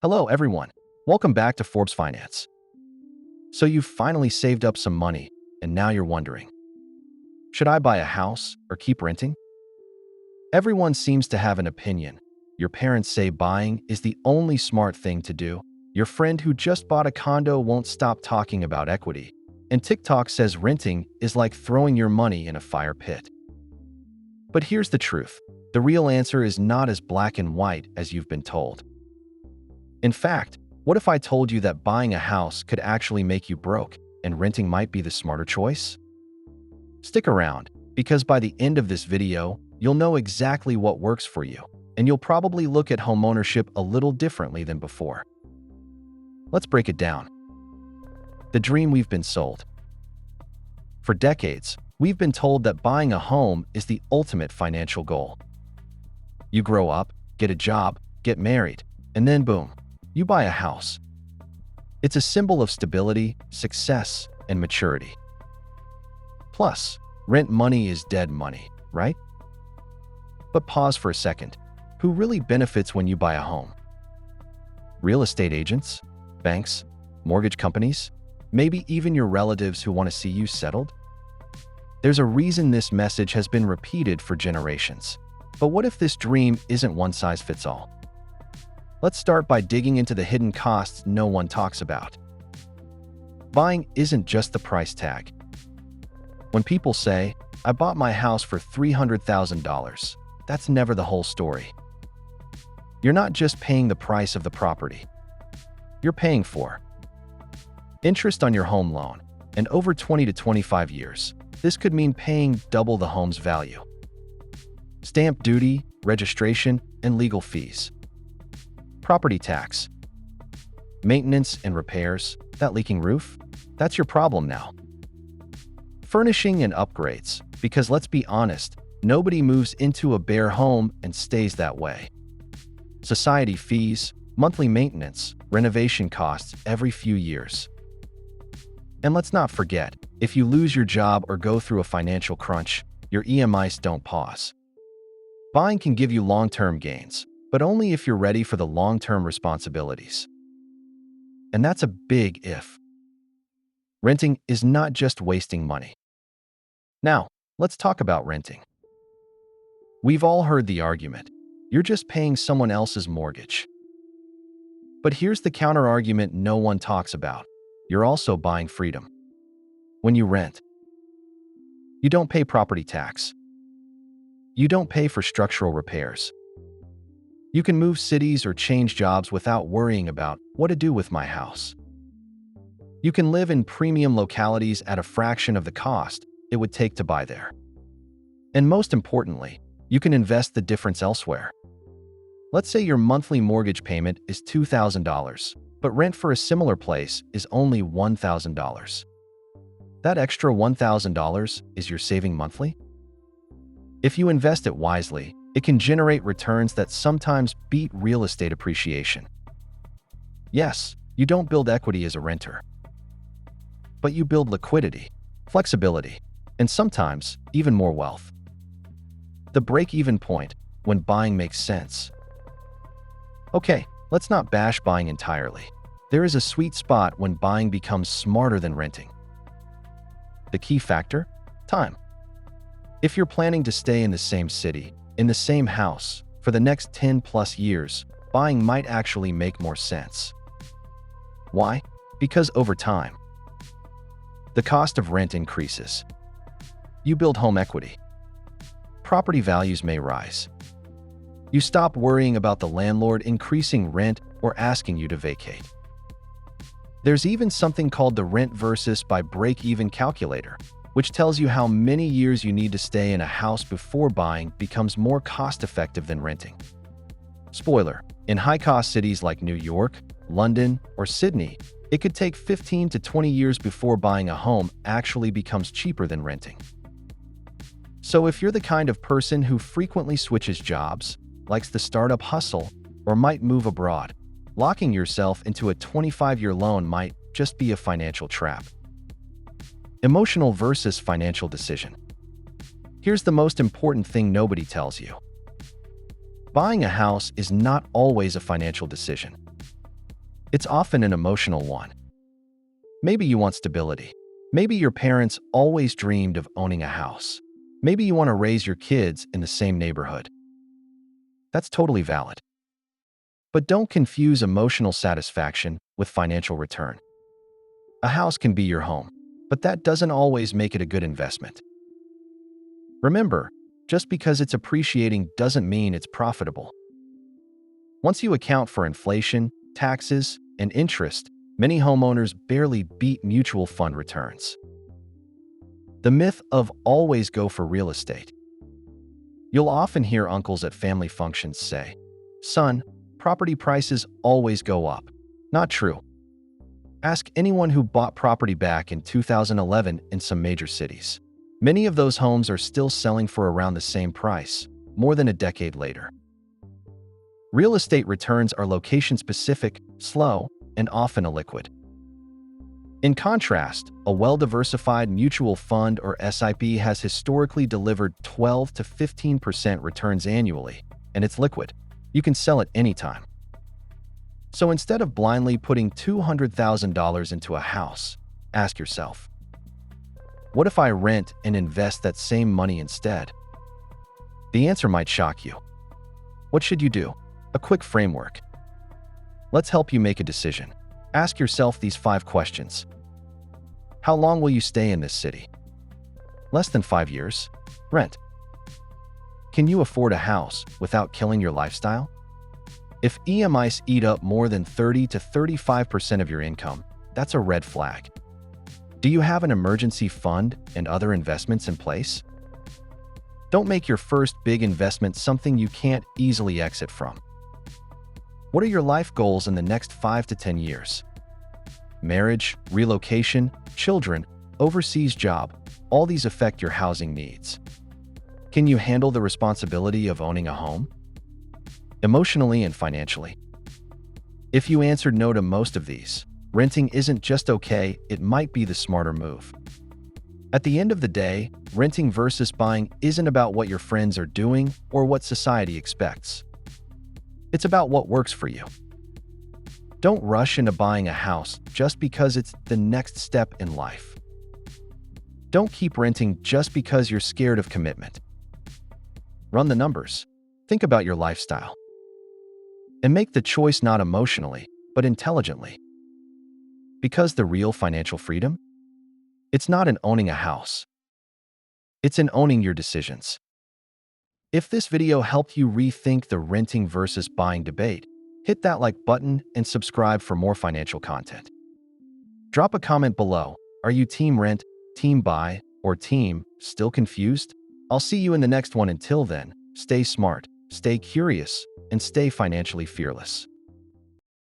Hello, everyone. Welcome back to Forbes Finance. So you've finally saved up some money, and now you're wondering, should I buy a house or keep renting? Everyone seems to have an opinion. Your parents say buying is the only smart thing to do. Your friend who just bought a condo won't stop talking about equity. And TikTok says renting is like throwing your money in a fire pit. But here's the truth. The real answer is not as black and white as you've been told. In fact, what if I told you that buying a house could actually make you broke and renting might be the smarter choice? Stick around, because by the end of this video, you'll know exactly what works for you, and you'll probably look at homeownership a little differently than before. Let's break it down. The dream we've been sold. For decades, we've been told that buying a home is the ultimate financial goal. You grow up, get a job, get married, and then boom, you buy a house. It's a symbol of stability, success, and maturity. Plus, rent money is dead money, right? But pause for a second. Who really benefits when you buy a home? Real estate agents? Banks? Mortgage companies? Maybe even your relatives who want to see you settled? There's a reason this message has been repeated for generations. But what if this dream isn't one size fits all? Let's start by digging into the hidden costs no one talks about. Buying isn't just the price tag. When people say, "I bought my house for $300,000, that's never the whole story. You're not just paying the price of the property. You're paying for interest on your home loan, and over 20 to 25 years, this could mean paying double the home's value. Stamp duty, registration, and legal fees. Property tax. Maintenance and repairs. That leaking roof? That's your problem now. Furnishing and upgrades, because let's be honest, nobody moves into a bare home and stays that way. Society fees, monthly maintenance, renovation costs every few years. And let's not forget, if you lose your job or go through a financial crunch, your EMIs don't pause. Buying can give you long-term gains, but only if you're ready for the long-term responsibilities. And that's a big if. Renting is not just wasting money. Now, let's talk about renting. We've all heard the argument, you're just paying someone else's mortgage. But here's the counter-argument no one talks about. You're also buying freedom. When you rent, you don't pay property tax. You don't pay for structural repairs. You can move cities or change jobs without worrying about what to do with my house. You can live in premium localities at a fraction of the cost it would take to buy there. And most importantly, you can invest the difference elsewhere. Let's say your monthly mortgage payment is $2,000, but rent for a similar place is only $1,000. That extra $1,000 is your saving monthly? If you invest it wisely, it can generate returns that sometimes beat real estate appreciation. Yes, you don't build equity as a renter, but you build liquidity, flexibility, and sometimes even more wealth. The break-even point when buying makes sense. Okay, let's not bash buying entirely. There is a sweet spot when buying becomes smarter than renting. The key factor? Time. If you're planning to stay in the same city, in the same house, for the next 10 plus years, buying might actually make more sense. Why? Because over time, the cost of rent increases. You build home equity. Property values may rise. You stop worrying about the landlord increasing rent or asking you to vacate. There's even something called the rent versus buy break-even calculator, which tells you how many years you need to stay in a house before buying becomes more cost-effective than renting. Spoiler, in high-cost cities like New York, London, or Sydney, it could take 15 to 20 years before buying a home actually becomes cheaper than renting. So if you're the kind of person who frequently switches jobs, likes the startup hustle, or might move abroad, locking yourself into a 25-year loan might just be a financial trap. Emotional versus financial decision. Here's the most important thing nobody tells you. Buying a house is not always a financial decision. It's often an emotional one. Maybe you want stability. Maybe your parents always dreamed of owning a house. Maybe you want to raise your kids in the same neighborhood. That's totally valid. But don't confuse emotional satisfaction with financial return. A house can be your home, but that doesn't always make it a good investment. Remember, just because it's appreciating doesn't mean it's profitable. Once you account for inflation, taxes, and interest, many homeowners barely beat mutual fund returns. The myth of always go for real estate. You'll often hear uncles at family functions say, "Son, property prices always go up." Not true. Ask anyone who bought property back in 2011 in some major cities. Many of those homes are still selling for around the same price, more than a decade later. Real estate returns are location-specific, slow, and often illiquid. In contrast, a well-diversified mutual fund or SIP has historically delivered 12 to 15% returns annually, and it's liquid. You can sell it anytime. So instead of blindly putting $200,000 into a house, ask yourself, what if I rent and invest that same money instead? The answer might shock you. What should you do? A quick framework. Let's help you make a decision. Ask yourself these 5 questions. How long will you stay in this city? Less than 5 years? Rent. Can you afford a house without killing your lifestyle? If EMIs eat up more than 30 to 35% of your income, that's a red flag. Do you have an emergency fund and other investments in place? Don't make your first big investment something you can't easily exit from. What are your life goals in the next 5 to 10 years? Marriage, relocation, children, overseas job, all these affect your housing needs. Can you handle the responsibility of owning a home? Emotionally and financially? If you answered no to most of these, renting isn't just okay, it might be the smarter move. At the end of the day, renting versus buying isn't about what your friends are doing or what society expects. It's about what works for you. Don't rush into buying a house just because it's the next step in life. Don't keep renting just because you're scared of commitment. Run the numbers. Think about your lifestyle. And make the choice not emotionally, but intelligently. Because the real financial freedom? It's not in owning a house. It's in owning your decisions. If this video helped you rethink the renting versus buying debate, hit that like button and subscribe for more financial content. Drop a comment below. Are you team rent, team buy, or team still confused? I'll see you in the next one. Until then, stay smart, stay curious, and stay financially fearless.